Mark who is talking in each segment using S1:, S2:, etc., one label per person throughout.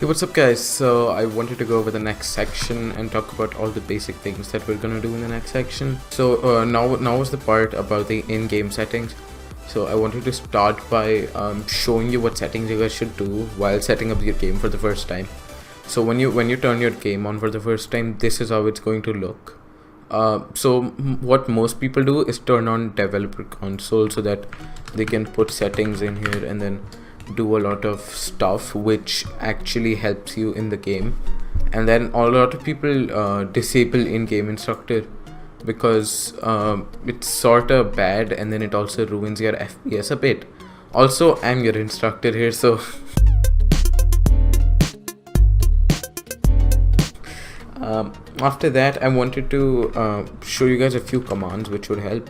S1: Hey, what's up guys? So I wanted to go over the next section and talk about all the basic things that we're gonna do in the next section. So now is the part about the in-game settings. So I wanted to start by showing you what settings you guys should do while setting up your game for the first time. So when you turn your game on for the first time, this is how it's going to look. What most people do is turn on developer console so that they can put settings in here and then do a lot of stuff which actually helps you in the game. And then a lot of people disable in-game instructor because it's sort of bad, and then it also ruins your FPS a bit. Also, I'm your instructor here, so after that I wanted to show you guys a few commands which would help.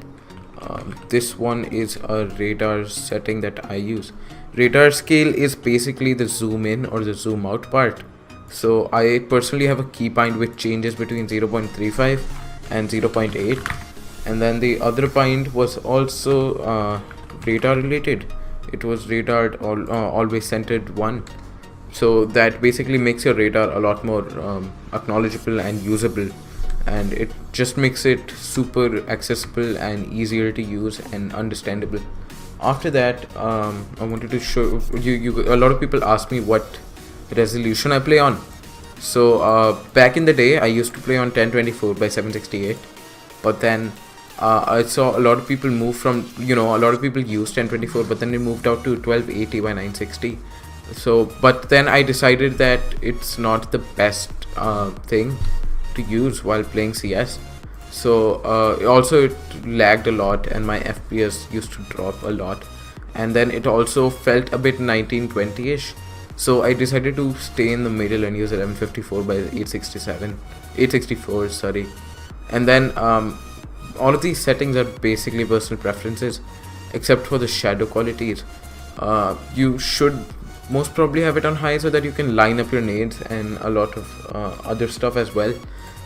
S1: This one is a radar setting that I use. Radar scale is basically the zoom in or the zoom out part. So I personally have a keybind which changes between 0.35 and 0.8, and then the other bind was also radar related. It was radar always centered 1. So that basically makes your radar a lot more acknowledgeable and usable, and it just makes it super accessible and easier to use and understandable. After that, I wanted to show you a lot of people ask me what resolution I play on. So back in the day I used to play on 1024 by 768, but then I saw a lot of people move from, a lot of people used 1024, but then they moved out to 1280 by 960. So but then I decided that it's not the best thing to use while playing CS. So also it lagged a lot and my FPS used to drop a lot, and then it also felt a bit 1920ish. So I decided to stay in the middle and use 1154 by 864, sorry. And then all of these settings are basically personal preferences except for the shadow qualities. You should most probably have it on high so that you can line up your nades and a lot of other stuff as well.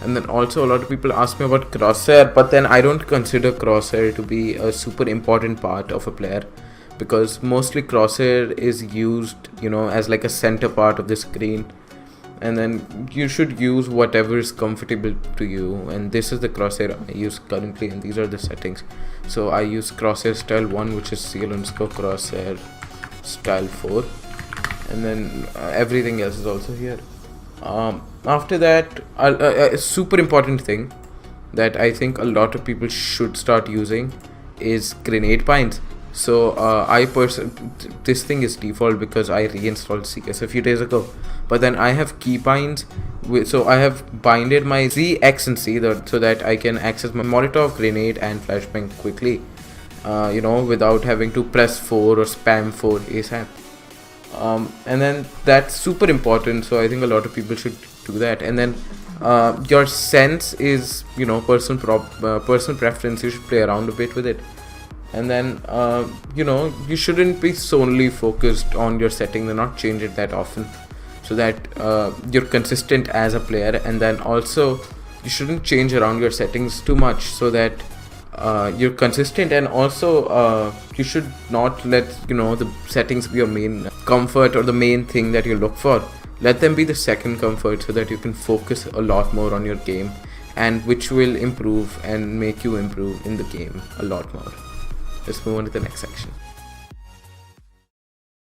S1: And then also a lot of people ask me about crosshair, but then I don't consider crosshair to be a super important part of a player, because mostly crosshair is used as like a center part of the screen, and then you should use whatever is comfortable to you. And this is the crosshair I use currently, and these are the settings. So I use crosshair style 1, which is CL_crosshair style 4, and then everything else is also here. After that, a super important thing that I think a lot of people should start using is grenade binds. So this thing is default because I reinstalled CS a few days ago, but then I have key binds so I have binded my Z, X and C so that I can access my Molotov, grenade and flashbang quickly, without having to press 4 or spam 4 ASAP. And then that's super important, so I think a lot of people should do that. And then your sense is personal preference. You should play around a bit with it. And then you shouldn't be solely focused on your setting and not change it that often, so that you're consistent as a player. And then also you shouldn't change around your settings too much so that you're consistent. And also you should not let the settings be your main comfort or the main thing that you look for. Let them be the second comfort so that you can focus a lot more on your game, and which will improve and make you improve in the game a lot more. Let's move on to the next section.